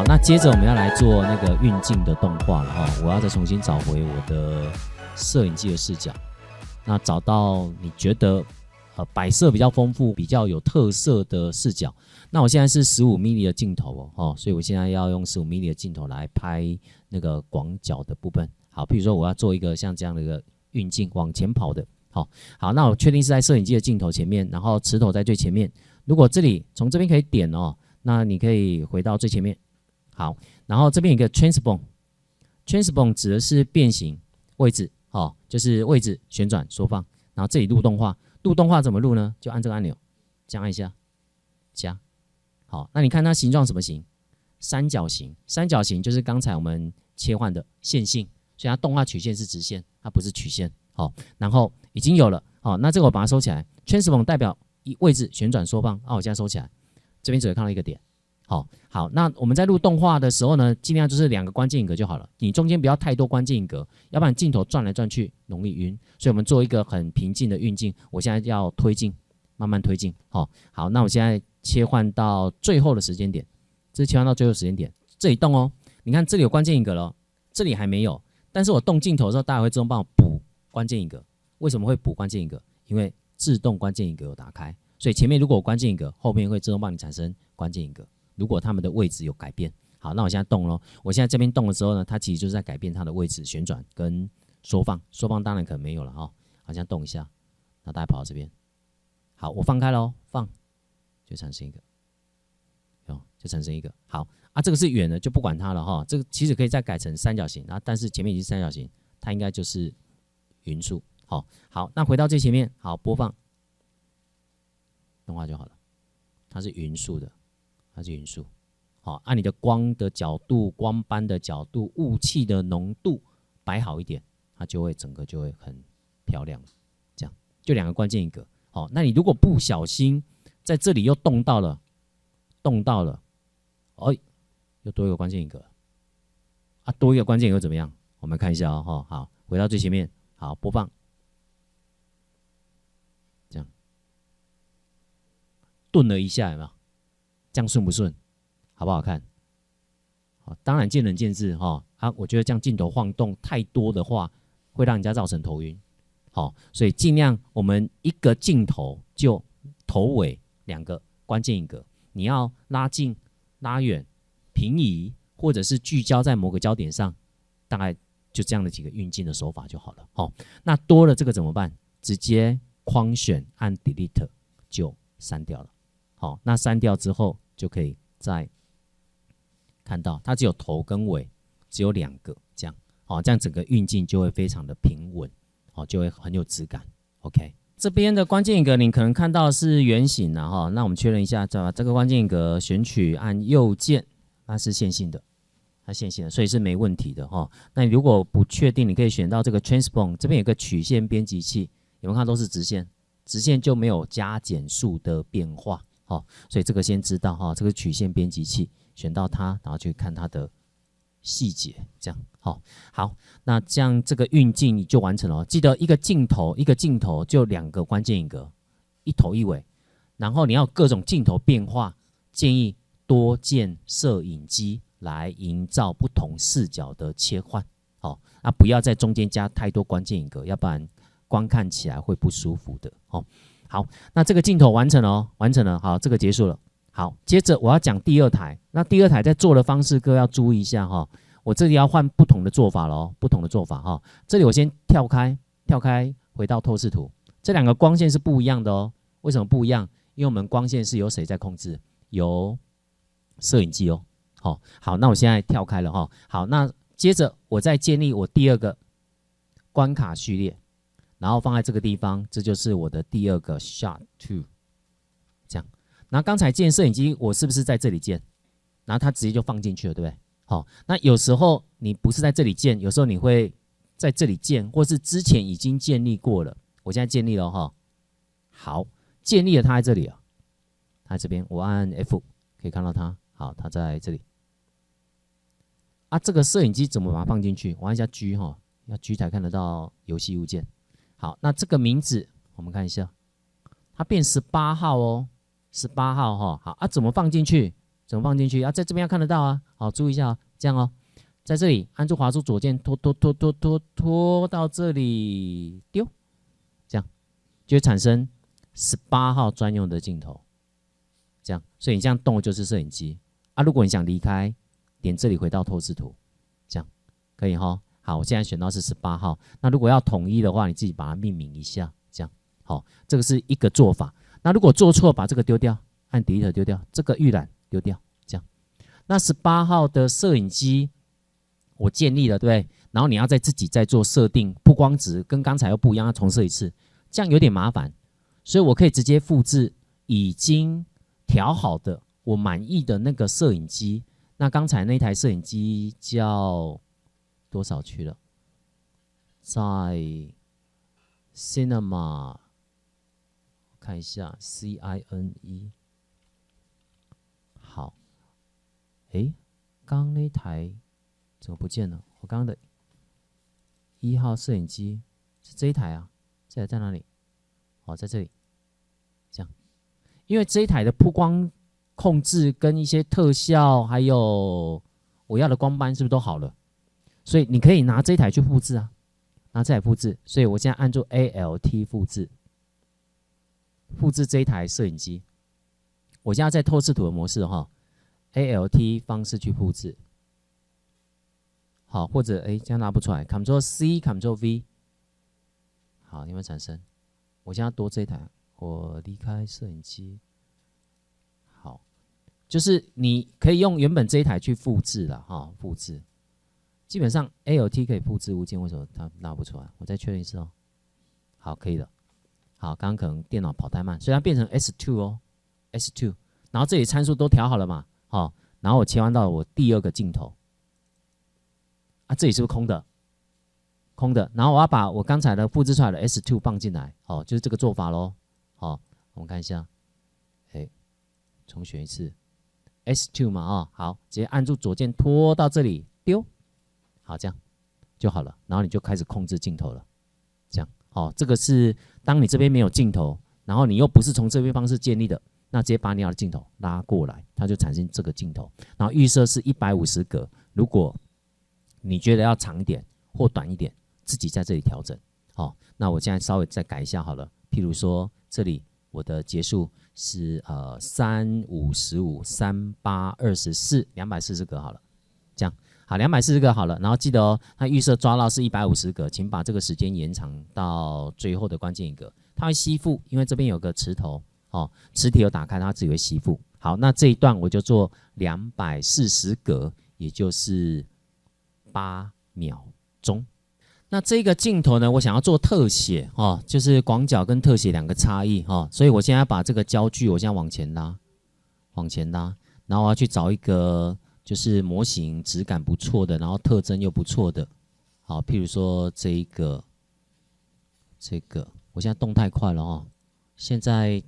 好，那接着我们要来做那个运镜的动画了哈。我要再重新找回我的摄影机的视角，那找到你觉得摆设比较丰富、比较有特色的视角。那我现在是15mm的镜头哦，所以我现在要用15mm的镜头来拍那个广角的部分。好，譬如说我要做一个像这样的一个运镜往前跑的。好，那我确定是在摄影机的镜头前面，然后持头在最前面。如果这里从这边可以点哦，那你可以回到最前面。好，然后这边有一个 transform 指的是变形位置，就是位置旋转缩放。然后这里录动画，录动画怎么录呢？就按这个按钮，这样按一下，加。好，那你看它形状什么形？三角形。三角形就是刚才我们切换的线性，所以它动画曲线是直线，它不是曲线。好，然后已经有了。好，那这个我把它收起来。transform 代表位置旋转缩放。我现在收起来，这边只会看到一个点。好，那我们在录动画的时候呢，尽量就是2个关键影格就好了，你中间不要太多关键影格，要不然镜头转来转去容易晕。所以我们做一个很平静的运镜，我现在要推进，慢慢推进。好，那我现在切换到最后的时间点，这是切换到最后时间点，这里动哦。你看这里有关键影格了，这里还没有，但是我动镜头的时候，大家会自动帮我补关键影格。为什么会补关键影格？因为自动关键影格有打开，所以前面如果有关键影格，后面会自动帮你产生关键影格。如果它们的位置有改变，好，那我现在动咯。我现在这边动的时候呢，它其实就是在改变它的位置旋转跟缩放。缩放当然可能没有了好，像动一下，那大家跑到这边，好，我放开咯，放就产生一个，就产生一个。好这个是圆的，就不管它了哈。这个其实可以再改成三角形，但是前面已经是三角形，它应该就是匀速。好，那回到最前面，好，播放动画就好了，它是匀速的。它是匀速，按你的光的角度、光斑的角度、雾气的浓度摆好一点，它就会整个就会很漂亮。这样就2个关键影格。那你如果不小心在这里又动到了，又多一个关键影格多一个关键影格怎么样？我们看一下好，回到最前面，好，播放，这样顿了一下，有没有？这样顺不顺？好不好看？当然见仁见智我觉得这样镜头晃动太多的话，会让人家造成头晕。所以尽量我们一个镜头就头尾2个关键影格，你要拉近、拉远、平移，或者是聚焦在某个焦点上，大概就这样的几个运镜的手法就好了。那多了这个怎么办？直接框选按 Delete 就删掉了。那删掉之后就可以再看到它只有头跟尾，只有2个这样。这样整个运镜就会非常的平稳，就会很有质感。OK， 这边的关键影格你可能看到是圆形的那我们确认一下，把这个关键影格选取，按右键，它是线性的，所以是没问题的那你如果不确定，你可以选到这个 transform， 这边有个曲线编辑器，有没有看都是直线，直线就没有加减数的变化。所以这个先知道这个曲线编辑器，选到它，然后去看它的细节，这样好，那这样这个运镜你就完成了。记得一个镜头就2个关键影格，一头一尾，然后你要各种镜头变化，建议多键摄影机来营造不同视角的切换。不要在中间加太多关键影格，要不然观看起来会不舒服的。好，那这个镜头完成了，好，这个结束了。好，接着我要讲第2台。那第2台在做的方式，各位要注意一下我这里要换不同的做法咯，这里我先跳开回到透视图，这2个光线是不一样的为什么不一样？因为我们光线是由谁在控制？由摄影机好，那我现在跳开了好，那接着我再建立我第2个关卡序列。然后放在这个地方，这就是我的第2个 shot 2， 这样。那刚才建摄影机，我是不是在这里建？然后它直接就放进去了，对不对？那有时候你不是在这里建，有时候你会在这里建，或是之前已经建立过了。我现在建立了好，建立了它在这里了，它在这边，我按 F 可以看到它，好，它在这里。这个摄影机怎么把它放进去？我按一下 G 要 G 才看得到游戏物件。好，那这个名字我们看一下，它变18号18号好怎么放进去？怎么放进去啊？在这边要看得到啊。好，注意一下哦，这样哦，在这里按住滑鼠左键拖到这里丢，这样就会产生18号专用的镜头。这样，所以你这样动就是摄影机啊。如果你想离开，点这里回到透视图，这样可以哈。好，我现在选到是18号。那如果要统一的话，你自己把它命名一下，这样好，这个是一个做法。那如果做错，把这个丢掉，按 Delete 丢掉，这个预览丢掉，这样。那18号的摄影机我建立了，对不对？然后你要自己再做设定，曝光值跟刚才又不一样，要重设一次，这样有点麻烦。所以我可以直接复制已经调好的我满意的那个摄影机。那刚才那台摄影机叫多少去了？在 Cinema， 看一下 CINE。好，诶，刚刚那台怎么不见了？我刚刚的1号摄影机是这一台啊，这台在哪里？哦，在这里，这样。因为这一台的曝光控制跟一些特效，还有我要的光斑是不是都好了？所以你可以拿这一台去复制啊，拿这台复制。所以我现在按住 ALT 复制，复制这一台摄影机。我现在在透视图的模式哈 ，ALT 方式去复制。好，或者这样拉不出来 ，Ctrl C，Ctrl V。好，有没有产生？我现在多这一台，我离开摄影机。好。就是你可以用原本这一台去复制了哈，复制。基本上 ALT 可以复制物件，为什么它拉不出来？我再确认一次哦。好，可以了。好，刚刚可能电脑跑太慢，所以它变成 S2 哦 ，S2。然后这里参数都调好了嘛，好，然后我切换到我第2个镜头。啊，这里是不是空的？空的。然后我要把我刚才的复制出来的 S2 放进来，哦，就是这个做法咯。好，我们看一下，重选一次。S2 嘛，哦，好，直接按住左键拖到这里丢，好，这样就好了。然后你就开始控制镜头了，这样，哦，这个是当你这边没有镜头，然后你又不是从这边方式建立的，那直接把你要的镜头拉过来，它就产生这个镜头。然后预设是150格，如果你觉得要长一点或短一点，自己在这里调整。好，那我现在稍微再改一下好了，譬如说这里我的结束是3、5、15、3、8、24、240格好了，这样好，240格好了。然后记得哦，它预设抓到是150格，请把这个时间延长到最后的关键一格，它会吸附，因为这边有个磁头哦，磁铁有打开，它自己会吸附。好，那这一段我就做240格，也就是8秒钟。那这个镜头呢，我想要做特写哦，就是广角跟特写2个差异哦，所以我现在把这个焦距，我现在往前拉，然后我要去找一个就是模型质感不错的，然后特征又不错的，好，譬如说这个，我现在动太快了哦，现在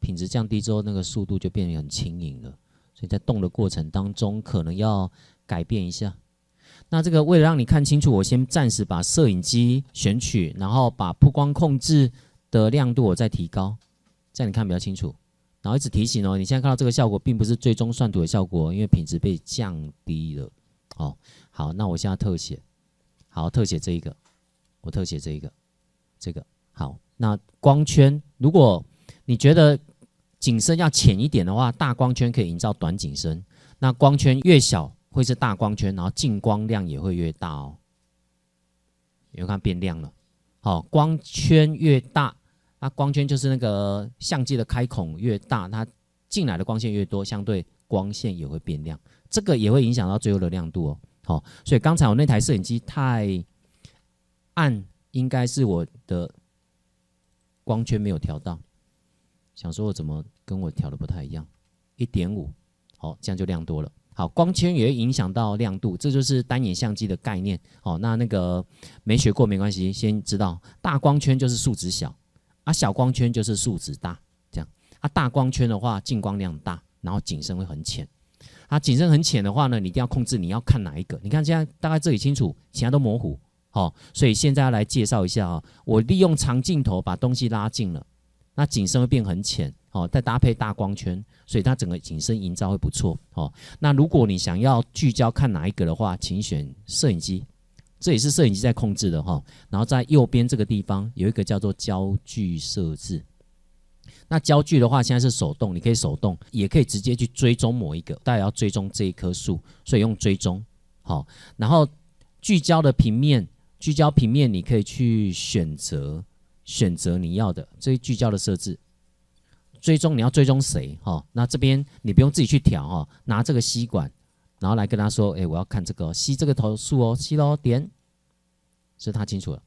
品质降低之后，那个速度就变得很轻盈了，所以在动的过程当中，可能要改变一下。那这个为了让你看清楚，我先暂时把摄影机选取，然后把曝光控制的亮度我再提高，这样你看比较清楚。然后一直提醒哦，你现在看到这个效果并不是最终算图的效果，因为品质被降低了。哦，好，那我现在特写，好，特写这一个，我特写这个，好。那光圈，如果你觉得景深要浅一点的话，大光圈可以营造短景深，那光圈越小会是大光圈，然后进光量也会越大哦。有没有看变亮了？好，光圈越大，那光圈就是那个相机的开孔越大，它进来的光线越多，相对光线也会变亮，这个也会影响到最后的亮度哦。好，所以刚才我那台摄影机太暗，应该是我的光圈没有调到，想说我怎么跟我调的不太一样，1.5，好，这样就亮多了。好，光圈也会影响到亮度，这就是单眼相机的概念。哦，那个没学过没关系，先知道大光圈就是数值小，啊，小光圈就是数值大，这样。啊，大光圈的话，进光量大，然后景深会很浅。啊，景深很浅的话呢，你一定要控制你要看哪一个。你看现在大概这里清楚，其他都模糊。好，所以现在要来介绍一下啊，我利用长镜头把东西拉近了，那景深会变很浅。再搭配大光圈，所以它整个景深营造会不错。那如果你想要聚焦看哪一个的话，请选摄影机，这也是摄影机在控制的然后在右边这个地方有一个叫做焦距设置。那焦距的话，现在是手动，你可以手动，也可以直接去追踪某一个，大家要追踪这一棵树，所以用追踪。然后聚焦的平面，聚焦平面你可以去选择你要的这聚焦的设置。追踪你要追踪谁？那这边你不用自己去调拿这个吸管，然后来跟他说，我要看这个吸这个头树吸咯，点，是他清楚了，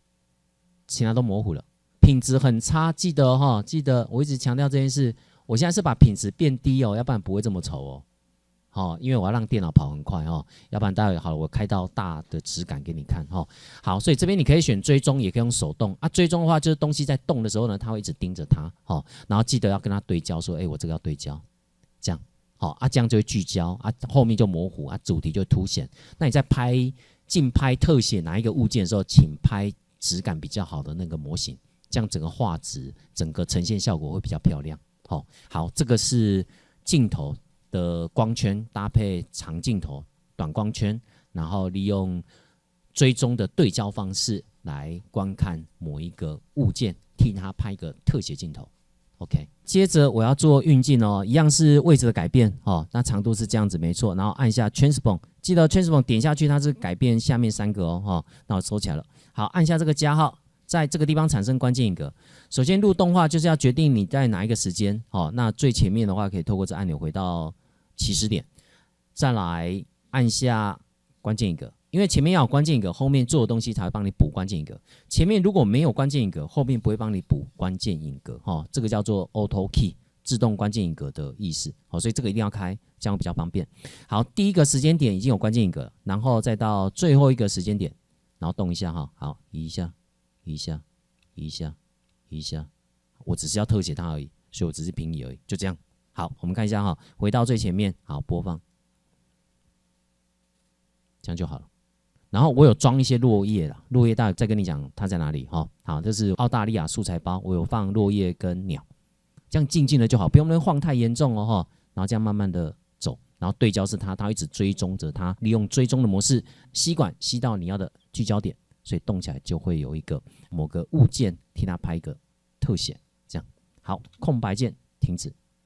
其他都模糊了。品质很差，记得记得我一直强调这件事。我现在是把品质变低要不然不会这么丑因为我要让电脑跑很快要不然待会好了，我开到大的质感给你看好，所以这边你可以选追踪，也可以用手动追踪的话，就是东西在动的时候呢，它会一直盯着它然后记得要跟它对焦，说我这个要对焦，这样这样就会聚焦后面就模糊主题就凸显。那你在拍竞拍特写哪一个物件的时候，请拍质感比较好的那个模型，这样整个画质、整个呈现效果会比较漂亮。好，这个是镜头的光圈搭配长镜头、短光圈，然后利用追踪的对焦方式来观看某一个物件，替它拍一个特写镜头。OK， 接着我要做运镜一样是位置的改变那长度是这样子没错，然后按下 Transform， 记得 Transform 点下去它是改变下面3个那我收起来了。好，按下这个加号，在这个地方产生关键影格。首先录动画就是要决定你在哪一个时间那最前面的话可以透过这按钮回到起始点，再来按下关键影格，因为前面要有关键影格，后面做的东西才会帮你补关键影格。前面如果没有关键影格，后面不会帮你补关键影格这个叫做 Auto Key， 自动关键影格的意思所以这个一定要开，这样比较方便。好，第一个时间点已经有关键影格，然后再到最后一个时间点，然后动一下好，移一下，移一下，移一下，移一下，我只是要特写它而已，所以我只是平移而已，就这样。好，我们看一下回到最前面，好，播放，这样就好了。然后我有装一些落叶啦，落叶待会再跟你讲它在哪里好，这是澳大利亚素材包，我有放落叶跟鸟，这样静静的就好，不用晃太严重然后这样慢慢的走，然后对焦是它会一直追踪着它，利用追踪的模式，吸管吸到你要的聚焦点，所以动起来就会有一个某个物件替它拍一个特写，这样好，空白键停止。